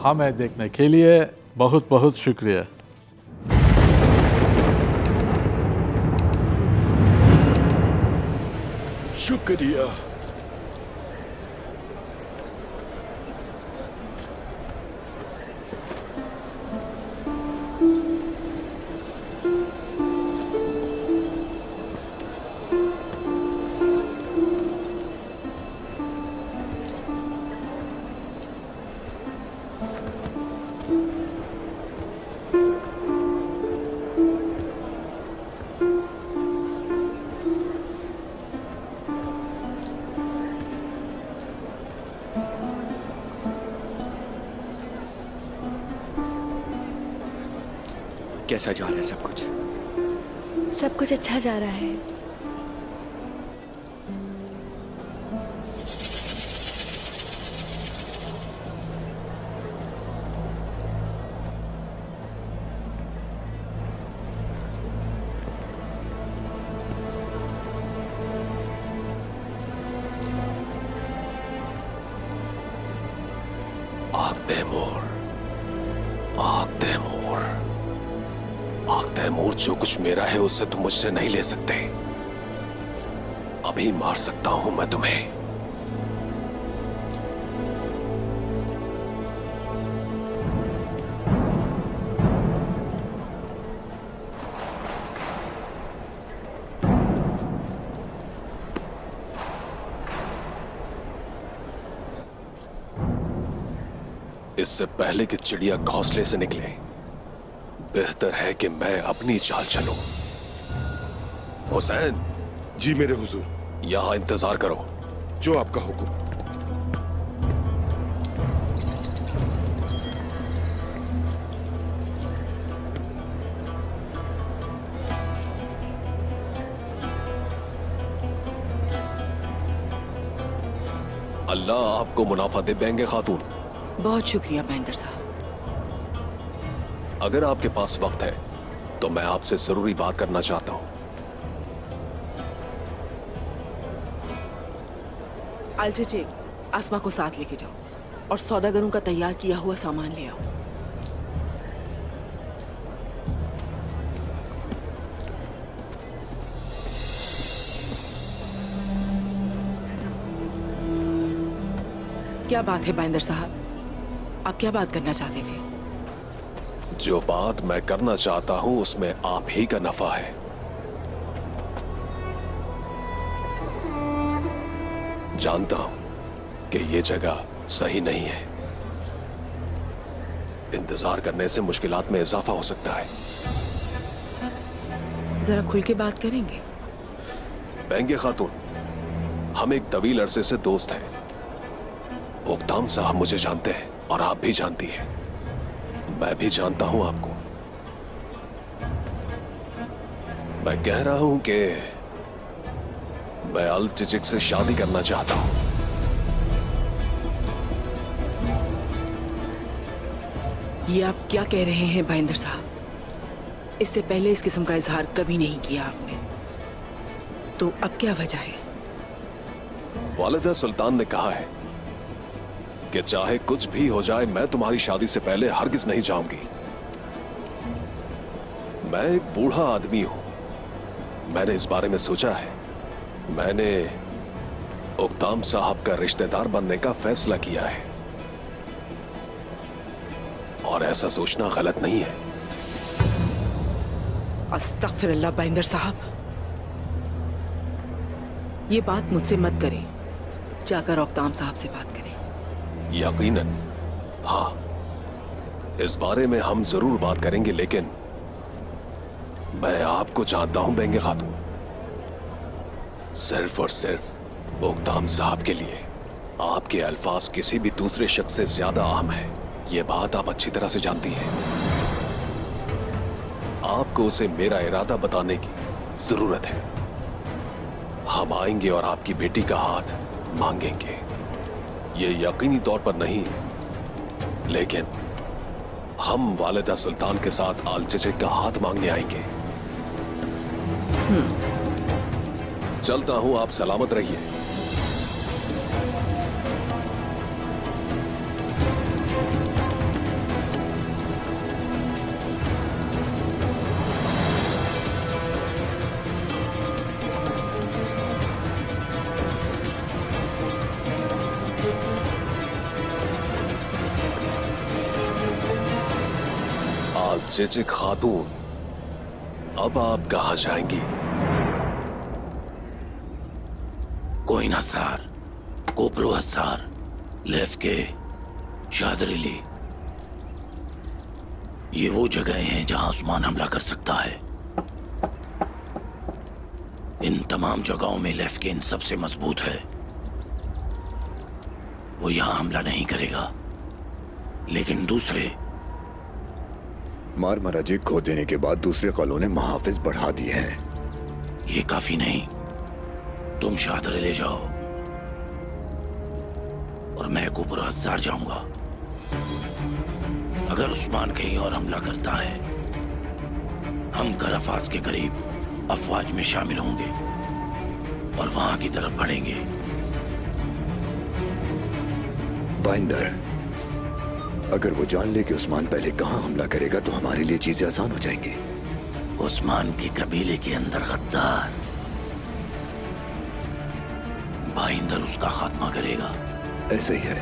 हमें देखने के लिए बहुत बहुत शुक्रिया। शुक्रिया। कैसा जा रहा है सब कुछ? सब कुछ अच्छा जा रहा है। आग तैमूर, आग तैमूर, आग तैमूर, जो कुछ मेरा है उसे तुम मुझसे नहीं ले सकते। अभी मार सकता हूं मैं तुम्हें। इससे पहले कि चिड़िया घोंसले से निकले, बेहतर है कि मैं अपनी चाल चलूं। हुसैन, जी मेरे हुजूर। यहां इंतजार करो। जो आपका हुक्म। अल्लाह आपको मुनाफा दे बेंगे खातून। बहुत शुक्रिया महेंद्र साहब। अगर आपके पास वक्त है तो मैं आपसे जरूरी बात करना चाहता हूं। आलचेचे, आसमा को साथ लेके जाओ और सौदागरों का तैयार किया हुआ सामान ले आओ। क्या बात है महेंद्र साहब, आप क्या बात करना चाहते थे? जो बात मैं करना चाहता हूं उसमें आप ही का नफा है। जानता हूं कि यह जगह सही नहीं है। इंतजार करने से मुश्किलात में इजाफा हो सकता है। जरा खुल के बात करेंगे? बेंगे खातून, हम एक तवील अरसे से दोस्त हैं। ओकताम साहब मुझे जानते हैं और आप भी जानती हैं। मैं भी जानता हूं आपको। मैं कह रहा हूं कि मैं अल चिचिक से शादी करना चाहता हूं। ये आप क्या कह रहे हैं महेंद्र साहब? इससे पहले इस किस्म का इजहार कभी नहीं किया आपने, तो अब क्या वजह है? वालिदा सुल्तान ने कहा है कि चाहे कुछ भी हो जाए मैं तुम्हारी शादी से पहले हरगिज नहीं जाऊंगी। मैं एक बूढ़ा आदमी हूं। मैंने इस बारे में सोचा है। मैंने ओकताम साहब का रिश्तेदार बनने का फैसला किया है और ऐसा सोचना गलत नहीं है। अस्तगफिरुल्लाह महेंद्र साहब, ये बात मुझसे मत करें। जाकर ओकताम साहब से बात करें। यकीनन, हाँ, इस बारे में हम जरूर बात करेंगे, लेकिन मैं आपको जानता हूं बेंगे खातून। सिर्फ और सिर्फ ओकताम साहब के लिए आपके अल्फाज किसी भी दूसरे शख्स से ज्यादा अहम है। यह बात आप अच्छी तरह से जानती हैं। आपको उसे मेरा इरादा बताने की जरूरत है। हम आएंगे और आपकी बेटी का हाथ मांगेंगे। ये यकीनी तौर पर नहीं, लेकिन हम वालिदा सुल्तान के साथ आलचचे का हाथ मांगने आएंगे। चलता हूं, आप सलामत रहिए। चेचे खातून, अब आप कहां जाएंगी? कोइन हसार, कोपरू हसार, लेफ्के, शादरिली, ये वो जगह हैं जहां उस्मान हमला कर सकता है। इन तमाम जगहों में लेफ्किन सबसे मजबूत है। वो यहां हमला नहीं करेगा, लेकिन दूसरे मारमराजी खो देने के बाद दूसरे कलों ने महाफिज बढ़ा दिए हैं। ये काफी नहीं, तुम शादर ले जाओ और मैं कुबर हज़ार जाऊंगा। अगर उस्मान कहीं और हमला करता है, हम करफास के करीब अफवाज में शामिल होंगे और वहां की तरफ बढ़ेंगे। बाइंदर, अगर वो जान ले कि उस्मान पहले कहां हमला करेगा तो हमारे लिए चीजें आसान हो जाएंगी। उस्मान के कबीले के अंदर गद्दार बाइंदर उसका खात्मा करेगा। ऐसे ही है।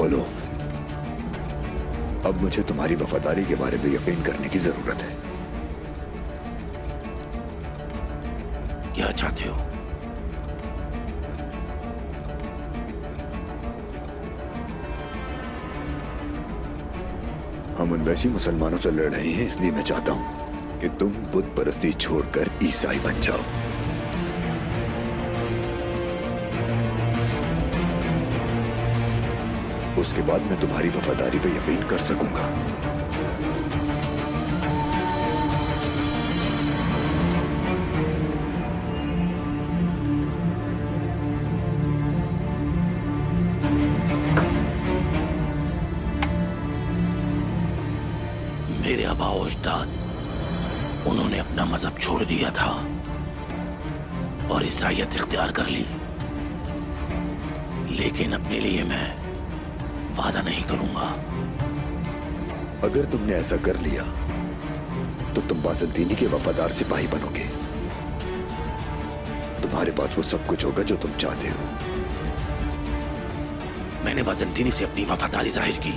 ओलोफ, अब मुझे तुम्हारी वफादारी के बारे में यकीन करने की जरूरत है। क्या चाहते हो? हम उन वैसी मुसलमानों से लड़ रहे हैं, इसलिए मैं चाहता हूं कि तुम बुत परस्ती छोड़कर ईसाई बन जाओ। उसके बाद मैं तुम्हारी वफादारी पे यकीन कर सकूंगा। मेरे आबा और अजदाद, उन्होंने अपना मजहब छोड़ दिया था और ईसाईयत इख्तियार कर ली, लेकिन अपने लिए मैं वादा नहीं करूंगा। अगर तुमने ऐसा कर लिया तो तुम बाज़ंतीनी के वफादार सिपाही बनोगे। तुम्हारे पास वो सब कुछ होगा जो तुम चाहते हो। मैंने बाज़ंतीनी से अपनी वफादारी जाहिर की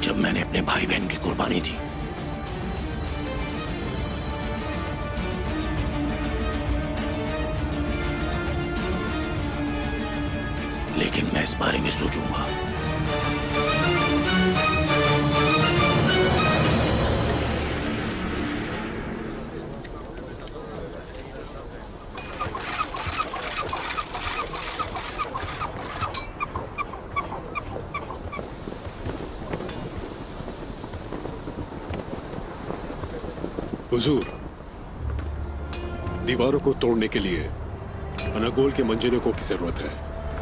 जब मैंने अपने भाई बहन की कुर्बानी दी। लेकिन मैं इस बारे में सोचूंगा। हुजूर, दीवारों को तोड़ने के लिए अनागोल के मंजनीकों की जरूरत है।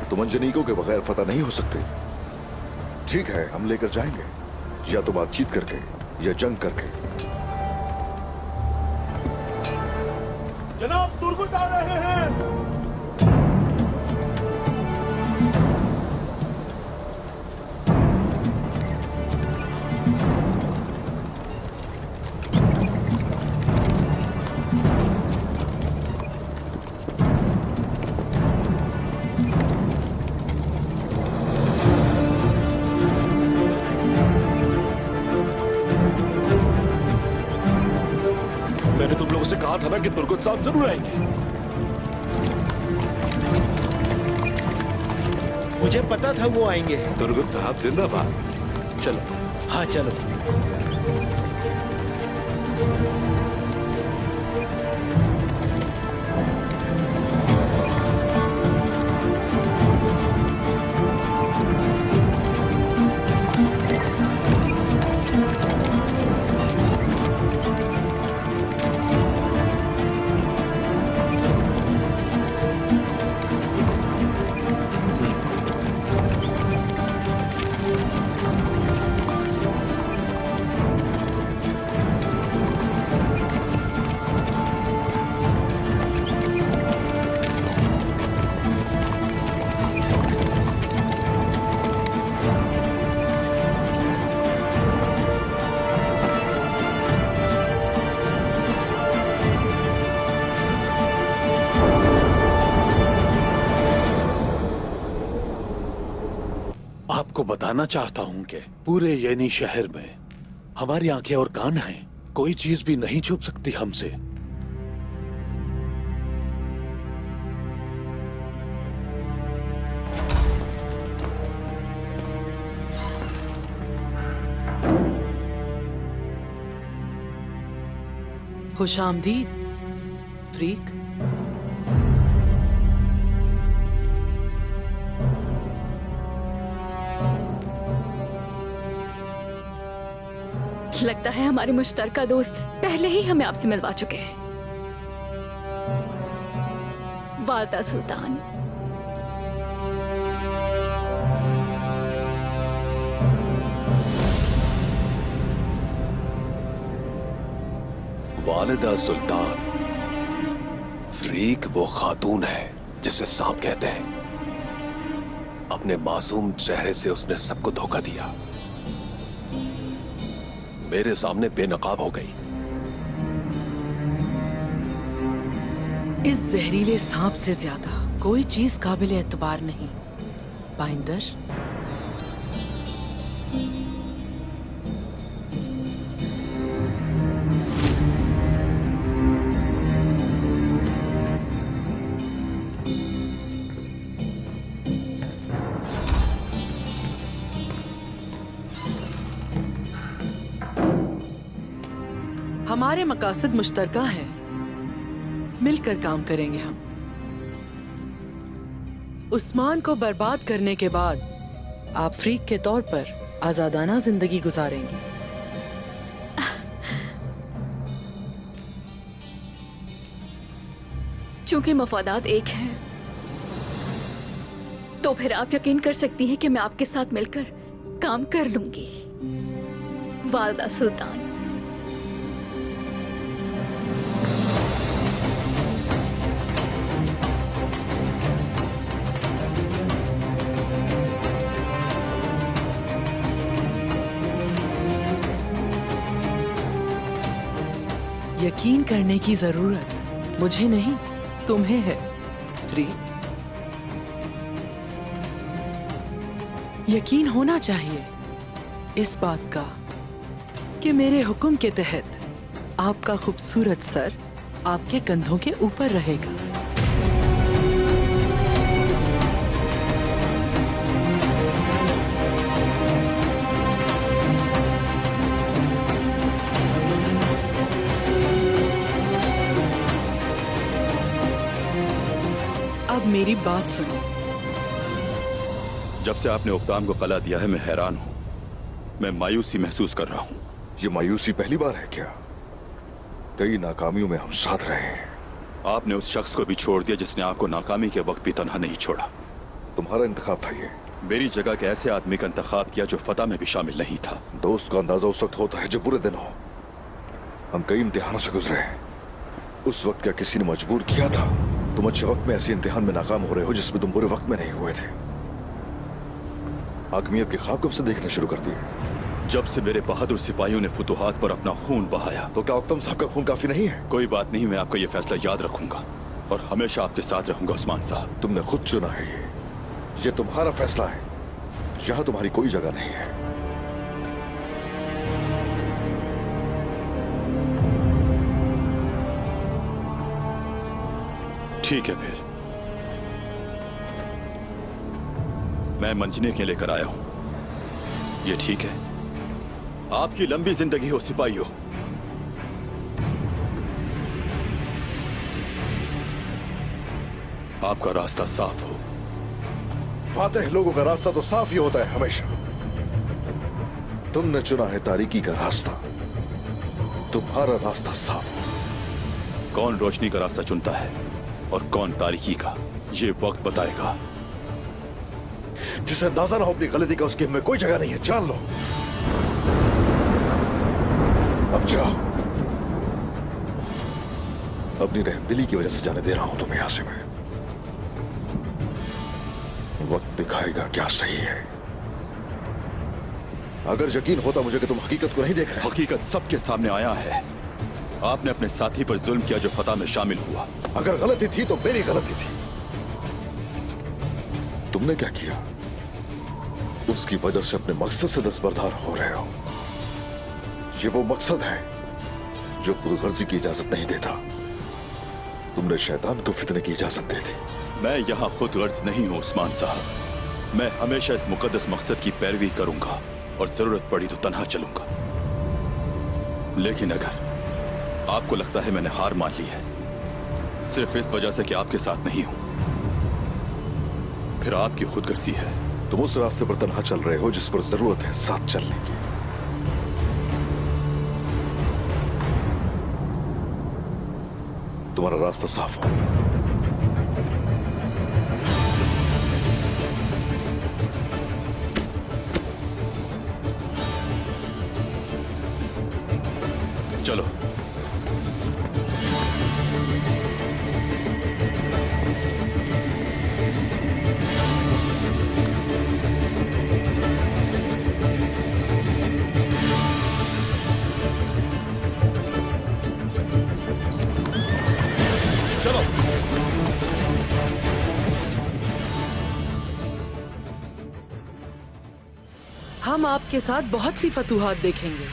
तो मंजनीकों के बगैर फतह नहीं हो सकते। ठीक है, हम लेकर जाएंगे, या तो बातचीत करके या जंग करके। जनाब, तुर्गुत आ रहे हैं। मैंने तुम लोगों से कहा था ना कि तुर्गुत साहब जरूर आएंगे। मुझे पता था वो आएंगे। तुर्गुत साहब जिंदाबाद। चलो, हाँ चलो। आपको बताना चाहता हूं कि पूरे येनी शहर में हमारी आंखें और कान हैं। कोई चीज भी नहीं छुप सकती हमसे। खुशामदीद फ्रीक। लगता है हमारे मुश्तरका दोस्त पहले ही हमें आपसे मिलवा चुके हैं। वालदा सुल्तान। वालिदा सुल्तान। फ्रीक वो खातून है जिसे सांप कहते हैं। अपने मासूम चेहरे से उसने सबको धोखा दिया। मेरे सामने बेनकाब हो गई। इस जहरीले सांप से ज्यादा कोई चीज काबिल एतबार नहीं बाइंदर। हमारे मकासद मुश्तरका हैं। मिलकर काम करेंगे हम। उस्मान को बर्बाद करने के बाद आप फ्रीक के तौर पर आजादाना जिंदगी गुजारेंगे। चूंकि मफादात एक हैं, तो फिर आप यकीन कर सकती हैं कि मैं आपके साथ मिलकर काम कर लूंगी वालदा सुल्तान। यकीन करने की जरूरत मुझे नहीं, तुम्हें है फ्रीक। यकीन होना चाहिए इस बात का कि मेरे हुक्म के तहत आपका खूबसूरत सर आपके कंधों के ऊपर रहेगा। अब मेरी बात सुनो। जब से आपने उक्ताम को कला दिया है मैं हैरान हूं। मैं मायूसी महसूस कर रहा हूं। ये मायूसी पहली बार है क्या? कई नाकामियों में हम साथ रहे हैं। आपने उस शख्स को भी छोड़ दिया जिसने आपको नाकामी के वक्त भी तन्हा नहीं छोड़ा। तुम्हारा इंतखाब था ये। मेरी जगह के ऐसे आदमी का इंतखाब किया जो फतह में भी शामिल नहीं था। दोस्त का अंदाजा उस वक्त होता है जब बुरे दिन हो। हम कई इम्तिहानों से गुजरे हैं। उस वक्त क्या किसी ने मजबूर किया था? तुम अच्छे वक्त में ऐसे इम्तिहान में नाकाम हो रहे हो जिसमें तुम बुरे वक्त में नहीं हुए थे। हाकमियत के ख्वाब कब से देखना शुरू कर दिए? जब से मेरे बहादुर सिपाहियों ने फुतुहात पर अपना खून बहाया। तो क्या उक्तम साहब का खून काफी नहीं है? कोई बात नहीं, मैं आपका ये फैसला याद रखूंगा और हमेशा आपके साथ रहूंगा उस्मान साहब। तुमने खुद चुना है ये तुम्हारा फैसला है। यहां तुम्हारी कोई जगह नहीं है। ठीक है, फिर मैं मंजने के लेकर आया हूं। ये ठीक है? आपकी लंबी जिंदगी हो सिपाहियों। आपका रास्ता साफ हो। फातेह लोगों का रास्ता तो साफ ही होता है हमेशा। तुमने चुना है तारीकी का रास्ता। तुम्हारा रास्ता साफ हो। कौन रोशनी का रास्ता चुनता है और कौन तारीकी का, ये वक्त बताएगा। जिसे अंदाजा ना हो अपनी गलती का, उसकी हमें कोई जगह नहीं है, जान लो। अब जाओ। अपनी रहमदिली की वजह से जाने दे रहा हूं तुम्हें यहां से मैं। वक्त दिखाएगा क्या सही है। अगर यकीन होता मुझे कि तुम हकीकत को नहीं देख रहे। हकीकत सबके सामने आया है। आपने अपने साथी पर जुल्म किया जो फतह में शामिल हुआ। अगर गलती थी तो मेरी गलती थी। तुमने क्या किया? उसकी वजह से अपने मकसद से दस्तबरदार हो रहे हो। ये वो मकसद है जो खुदगर्जी की इजाजत नहीं देता। तुमने शैतान को फितने की इजाजत दे दी। मैं यहाँ खुद गर्ज नहीं हूँ उस्मान साहब। मैं हमेशा इस मुकद्दस मकसद की पैरवी करूंगा और जरूरत पड़ी तो तन्हा चलूंगा। लेकिन अगर आपको लगता है मैंने हार मान ली है सिर्फ इस वजह से कि आपके साथ नहीं हूं, फिर आपकी खुदगर्जी है। तुम उस रास्ते पर तन्हा चल रहे हो जिस पर जरूरत है साथ चलने की। तुम्हारा रास्ता साफ हो। चलो। हम आपके साथ बहुत सी फतूहात देखेंगे।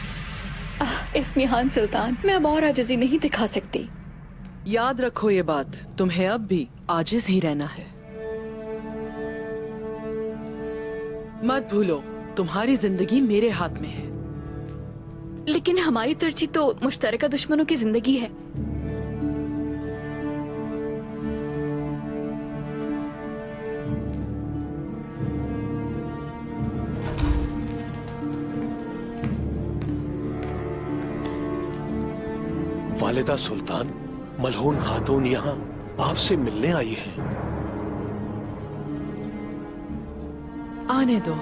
इस्मिहान सुल्तान, मैं अब और आजिज़ी नहीं दिखा सकती। याद रखो ये बात, तुम्हें अब भी आजिज ही रहना है। मत भूलो तुम्हारी जिंदगी मेरे हाथ में है। लेकिन हमारी तरजीह तो मुश्तरका दुश्मनों की जिंदगी है। वालिदा सुल्तान, मलहून खातून यहाँ आपसे मिलने आई हैं। आने दो।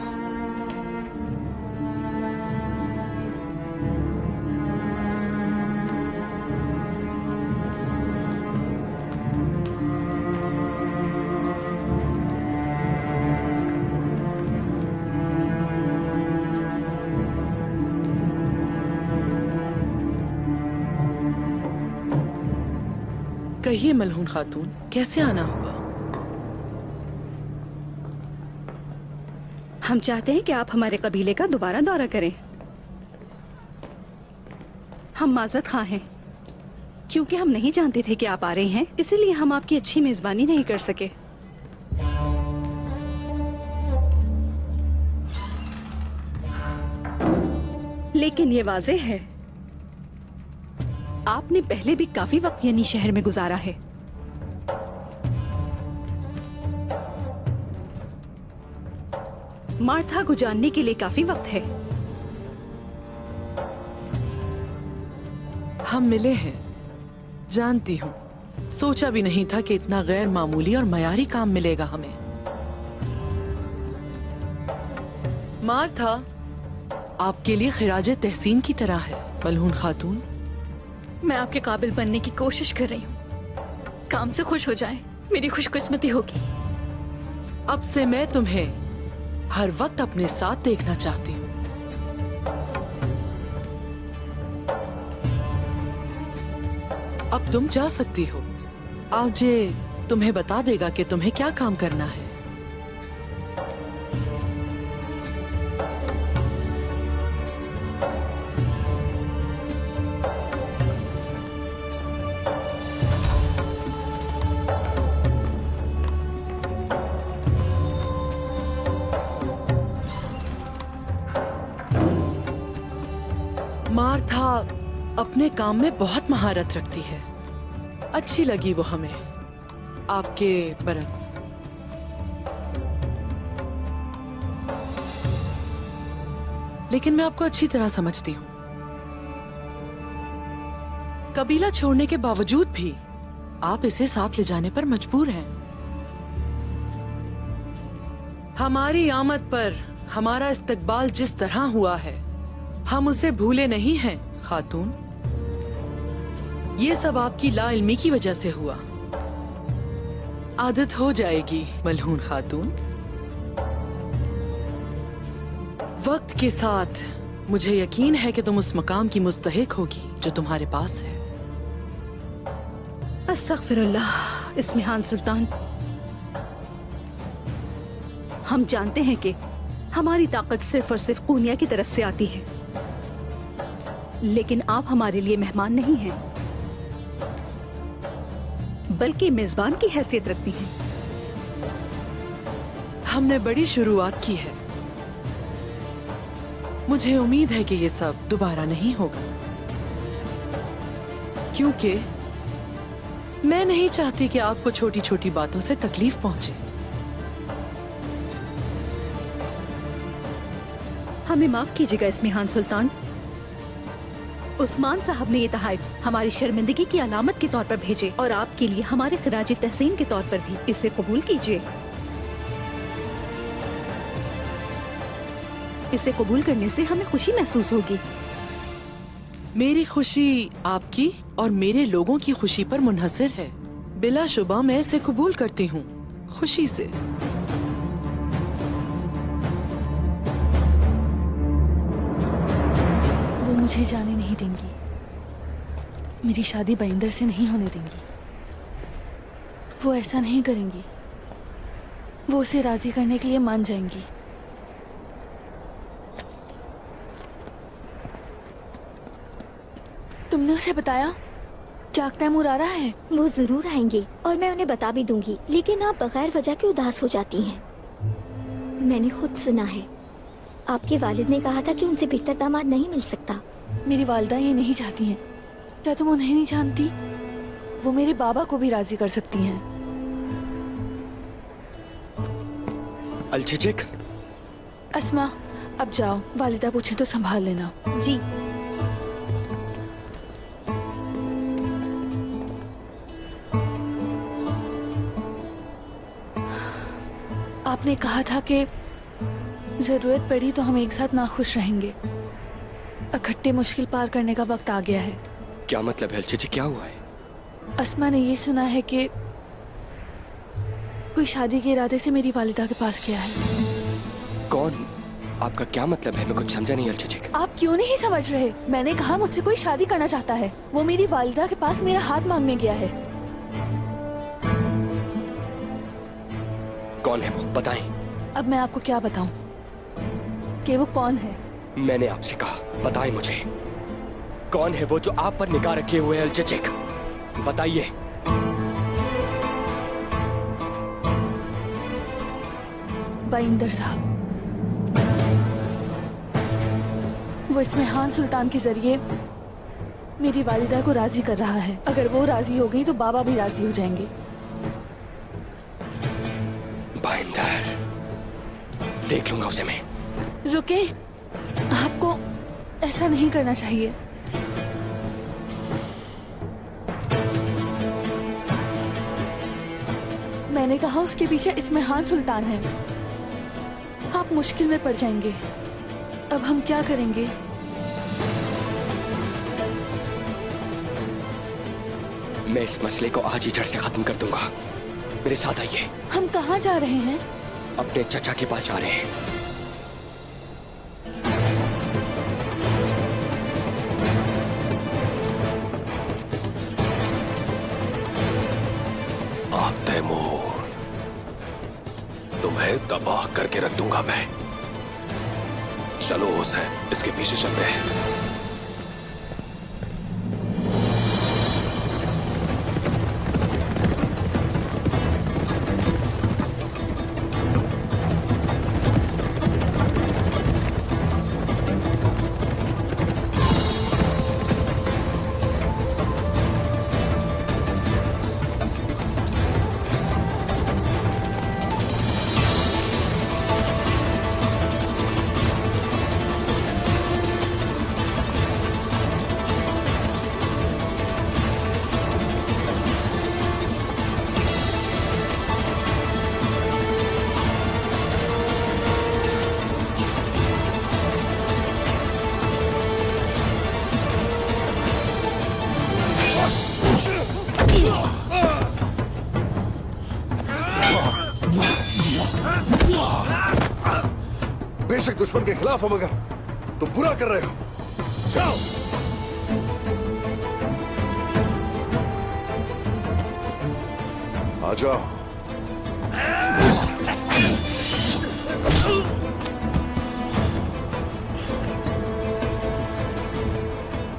कहिए मलहून खातून, कैसे आना होगा? हम चाहते हैं कि आप हमारे कबीले का दोबारा दौरा करें। हम माजरत खां हैं, क्योंकि हम नहीं जानते थे कि आप आ रहे हैं, इसीलिए हम आपकी अच्छी मेजबानी नहीं कर सके। लेकिन ये वाज़ेह है, आपने पहले भी काफी वक्त यानी शहर में गुजारा है। मार्था को जानने के लिए काफी वक्त है। हम मिले हैं, जानती हूँ। सोचा भी नहीं था कि इतना गैर मामूली और मयारी काम मिलेगा हमें। मार्था आपके लिए खिराज तहसीन की तरह है मलहून खातून। मैं आपके काबिल बनने की कोशिश कर रही हूँ। काम से खुश हो जाए, मेरी खुशकिस्मती होगी। अब से मैं तुम्हें हर वक्त अपने साथ देखना चाहती हूँ। अब तुम जा सकती हो। आउजे तुम्हें बता देगा कि तुम्हें क्या काम करना है। मार्था अपने काम में बहुत महारत रखती है। अच्छी लगी वो हमें, आपके बरक्स। लेकिन मैं आपको अच्छी तरह समझती हूँ। कबीला छोड़ने के बावजूद भी आप इसे साथ ले जाने पर मजबूर हैं। हमारी आमद पर हमारा इस्तकबाल जिस तरह हुआ है, हम उसे भूले नहीं हैं खातून। ये सब आपकी लाइल्मी की वजह से हुआ। आदत हो जाएगी मलहून खातून। वक्त के साथ मुझे यकीन है कि तुम उस मकाम की मुस्तहिक होगी जो तुम्हारे पास है। अस्तगफिरुल्लाह इस्मिहान सुल्तान, हम जानते हैं कि हमारी ताकत सिर्फ और सिर्फ कूनिया की तरफ से आती है, लेकिन आप हमारे लिए मेहमान नहीं हैं, बल्कि मेजबान की हैसियत रखती हैं। हमने बड़ी शुरुआत की है। मुझे उम्मीद है कि ये सब दोबारा नहीं होगा, क्योंकि मैं नहीं चाहती कि आपको छोटी छोटी बातों से तकलीफ पहुंचे। हमें माफ कीजिएगा इस्मिहान सुल्तान। उस्मान साहब ने ये तहाइफ हमारी शर्मिंदगी की अलामत के तौर पर भेजे और आपके लिए हमारे खराज तहसीन के तौर पर भी इसे कबूल कीजिए। इसे कबूल करने से हमें खुशी महसूस होगी। मेरी खुशी आपकी और मेरे लोगों की खुशी पर मुनहसर है। बिलाशुबा मैं इसे कबूल करती हूँ, खुशी से। वो मुझे जाने नहीं देंगी, मेरी शादी बाइंदर से नहीं होने देंगी। वो ऐसा नहीं करेंगी, वो उसे राजी करने के लिए मान जाएंगी। तुमने उसे बताया क्या तैमूर आ रहा है? वो जरूर आएंगे और मैं उन्हें बता भी दूंगी, लेकिन आप बगैर वजह के उदास हो जाती हैं। मैंने खुद सुना है, आपके वालिद ने कहा था कि उनसे बेहतर दामाद नहीं मिल सकता। मेरी वालिदा ये नहीं चाहती हैं। क्या तुम उन्हें नहीं जानती? वो मेरे बाबा को भी राजी कर सकती हैं। अलचिचिक, अस्मा अब जाओ, वालिदा पूछे तो संभाल लेना। जी। आपने कहा था कि जरूरत पड़ी तो हम एक साथ नाखुश रहेंगे। इकट्ठे मुश्किल पार करने का वक्त आ गया है। क्या मतलब है अलचिचिक, क्या हुआ है? अस्मा ने ये सुना है कि कोई शादी के इरादे से मेरी वालिदा के पास गया है। कौन? आपका क्या मतलब है? मैं कुछ समझा नहीं अलचिचिक। आप क्यों नहीं समझ रहे? मैंने कहा मुझसे कोई शादी करना चाहता है। वो मेरी वालिदा के पास मेरा हाथ मांगने गया है। कौन है वो, बताएं। अब मैं आपको क्या बताऊं कि वो कौन है? मैंने आपसे कहा बताएं मुझे, कौन है वो जो आप पर निगाह रखे हुए है? अलचिचिक बताइए। बाइंदर साहब, वो इस्मिहान सुल्तान के जरिए मेरी वालिदा को राजी कर रहा है। अगर वो राजी हो गई तो बाबा भी राजी हो जाएंगे। बाइंदर, देख लूंगा उसे मैं। रुके, आपको ऐसा नहीं करना चाहिए। मैंने कहा उसके पीछे इस्मिहान सुल्तान है। आप मुश्किल में पड़ जाएंगे। अब हम क्या करेंगे? मैं इस मसले को आज ही जड़ से खत्म कर दूंगा। मेरे साथ आइए। हम कहाँ जा रहे हैं? अपने चचा के पास जा रहे हैं। तैमूर, तुम्हें तबाह करके रख दूंगा मैं। चलो हुसैन, इसके पीछे चलते हैं। बेशक दुश्मन के खिलाफ हो, मगर तुम बुरा कर रहे हो। जाओ। आ जाओ।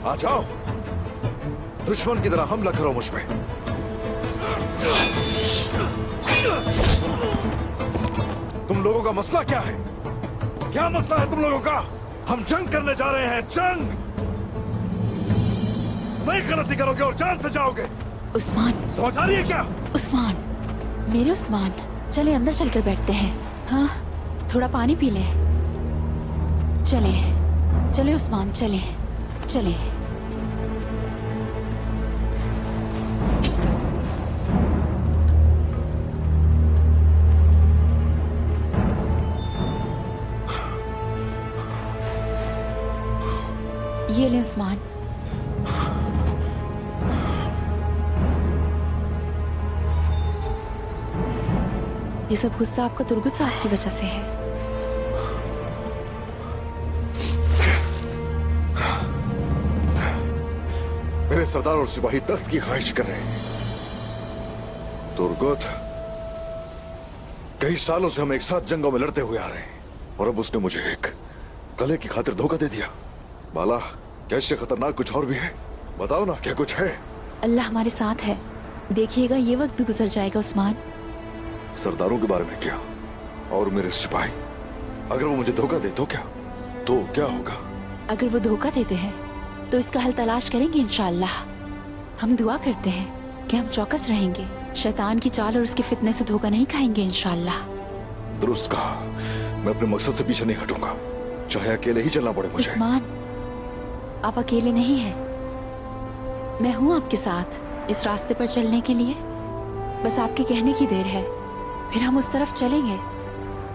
आ जाओ, दुश्मन की तरह हमला करो मुझ पे। तुम लोगों का मसला क्या है? क्या मसला है तुम लोगों का? हम जंग करने जा रहे हैं, जंग। नई गलती करोगे और जान से जाओगे। उस्मान, समझ आ रही है क्या? उस्मान, मेरे उस्मान, चले अंदर चलकर बैठते हैं। हाँ, थोड़ा पानी पी ले। चले चले उस्मान, चले चले। ये ले उस्मान। ये सब गुस्सा आपका तुर्गुत साहब की वजह से है। मेरे सरदार और सिपाही तख्त की ख्वाहिश कर रहे हैं। तुर्गुत, कई सालों से हम एक साथ जंगों में लड़ते हुए आ रहे हैं और अब उसने मुझे एक कले की खातिर धोखा दे दिया। बाला, क्या इससे खतरनाक कुछ और भी है? बताओ ना, क्या कुछ है? अल्लाह हमारे साथ है, देखिएगा ये वक्त भी गुजर जाएगा उस्मान। सरदारों के बारे में क्या? और मेरे सिपाही, अगर वो मुझे धोखा दे तो क्या होगा? अगर वो धोखा देते हैं तो इसका हल तलाश करेंगे इंशाअल्लाह। हम दुआ करते हैं कि हम चौकस रहेंगे, शैतान की चाल और उसके फितने से धोखा नहीं खाएंगे इंशाअल्लाह। दुरुस्त कहा, मैं अपने मकसद से पीछे नहीं हटूंगा, चाहे अकेले ही चलना पड़े मुझे। उस्मान, आप अकेले नहीं हैं, मैं हूं आपके साथ इस रास्ते पर चलने के लिए। बस आपके कहने की देर है, फिर हम उस तरफ चलेंगे।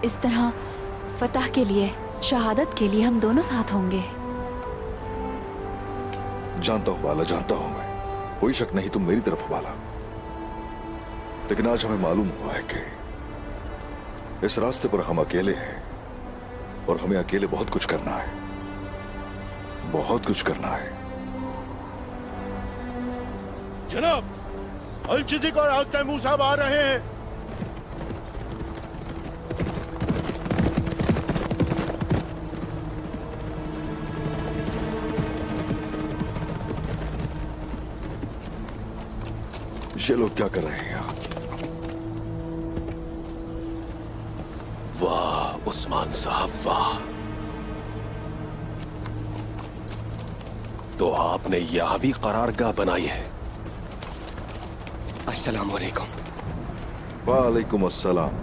इस तरह फतह के लिए, शहादत के लिए हम दोनों साथ होंगे। जानता हूँ बाला, जानता हूँ मैं, कोई शक नहीं तुम मेरी तरफ हो बाला। लेकिन आज हमें मालूम हुआ है कि इस रास्ते पर हम अकेले हैं और हमें अकेले बहुत कुछ करना है, बहुत कुछ करना है। जनाब, अल-चिज़िक और अल-तैमूर साहब आ रहे हैं। ये लोग क्या कर रहे हैं यहाँ? वाह उस्मान साहब, वाह। तो आपने यहां भी करारगाह बनाई है? अस्सलाम वालेकुम। वालेकुम अस्सलाम।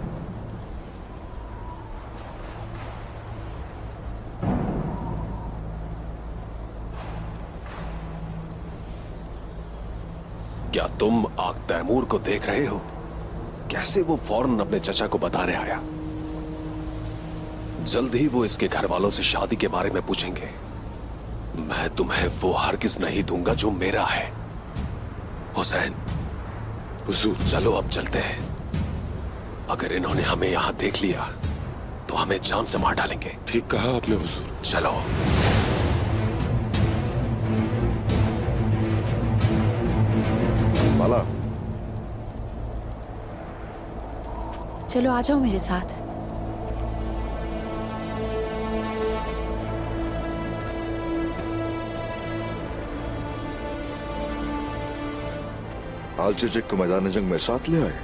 क्या तुम आग तैमूर को देख रहे हो? कैसे वो फौरन अपने चचा को बताने आया। जल्द ही वो इसके घर वालों से शादी के बारे में पूछेंगे। मैं तुम्हें वो हरगिज नहीं दूंगा जो मेरा है। हुसैन, हुजूर, चलो अब चलते हैं। अगर इन्होंने हमें यहां देख लिया तो हमें जान से मार डालेंगे। ठीक कहा आपने हुजूर। चलो। बाला, चलो आ जाओ मेरे साथ। अल-चिज़िक को मैदान जंग में साथ ले आए,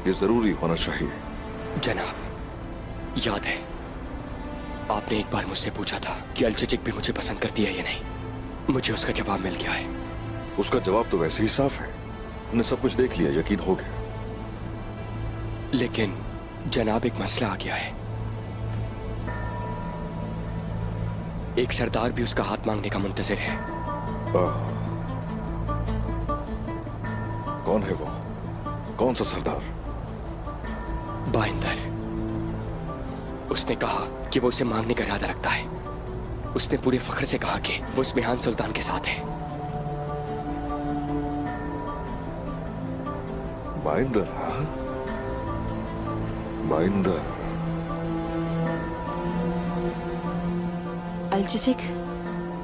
ये जरूरी होना चाहिए। जनाब, याद है आपने एक बार मुझसे पूछा था कि अल-चिज़िक भी मुझे पसंद करती है या नहीं। मुझे उसका जवाब मिल गया है। उसका जवाब तो वैसे ही साफ है, हमने सब कुछ देख लिया, यकीन हो गया। लेकिन जनाब, एक मसला आ गया है। एक सरदार भी उसका हाथ मांगने का मुंतजिर है। कौन है वो? कौन सा सरदार? बाइंदर। उसने कहा कि वो उसे मांगने का इरादा रखता है। उसने पूरे फख्र से कहा कि वो इस्मिहान सुल्तान के साथ है। बाइंदर? हाँ, बाइंदर। अल-चिज़िक,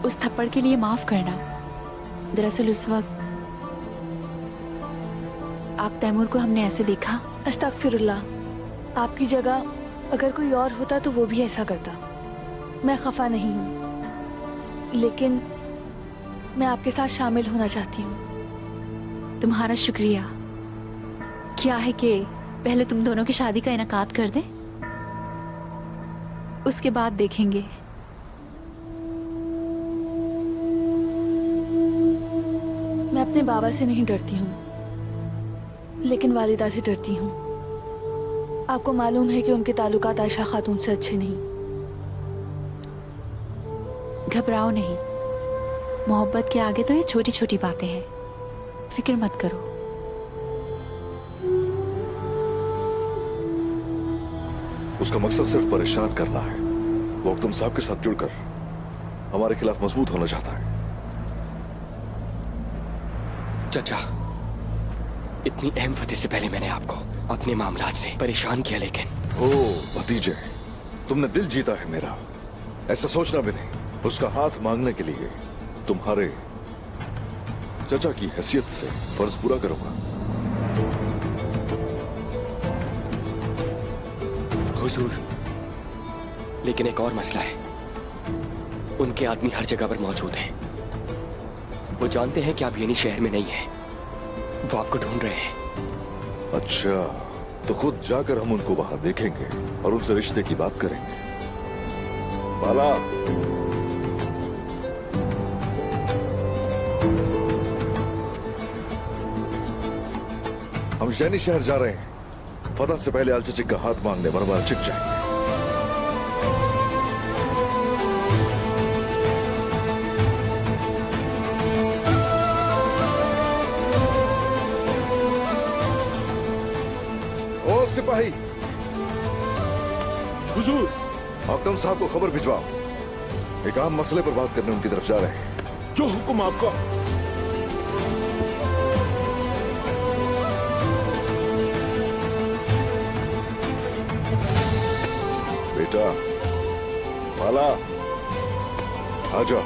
उस थप्पड़ के लिए माफ करना। दरअसल उस वक्त आप तैमूर को हमने ऐसे देखा। अस्तगफिरुल्लाह, आपकी जगह अगर कोई और होता तो वो भी ऐसा करता। मैं खफा नहीं हूँ, लेकिन मैं आपके साथ शामिल होना चाहती हूँ। तुम्हारा शुक्रिया। क्या है कि पहले तुम दोनों की शादी का इनकाद कर दें, उसके बाद देखेंगे। मैं अपने बाबा से नहीं डरती हूँ, लेकिन वालिदा से डरती हूँ। आपको मालूम है कि उनके ताल्लुकात आयशा खातून से अच्छे नहीं। घबराओ नहीं, मोहब्बत के आगे तो ये छोटी छोटी बातें हैं, फिक्र मत करो। उसका मकसद सिर्फ परेशान करना है। वो अख्तम साहब के साथ जुड़कर हमारे खिलाफ मजबूत होना चाहता है। चाचा, इतनी अहम फतेह से पहले मैंने आपको अपने मामलात से परेशान किया, लेकिन ओ भतीजे, तुमने दिल जीता है मेरा। ऐसा सोचना भी नहीं। उसका हाथ मांगने के लिए तुम्हारे चाचा की हैसियत से फर्ज पूरा करूंगा। हुजूर, लेकिन एक और मसला है। उनके आदमी हर जगह पर मौजूद हैं। वो जानते हैं कि आप यही शहर में नहीं हैं। वो आपको ढूंढ रहे हैं। अच्छा, तो खुद जाकर हम उनको वहां देखेंगे और उनसे रिश्ते की बात करेंगे। बाला, हम शैनी शहर जा रहे हैं। फतह से पहले अलचचिक का हाथ मांगने वरना चिक जाएंगे। ओ सिपाही, हुजूर, अख्तम साहब को खबर भिजवाओ। एक आम मसले पर बात करने उनकी तरफ जा रहे हैं। जो हुक्म आपका। बेटा, बाला, आजा।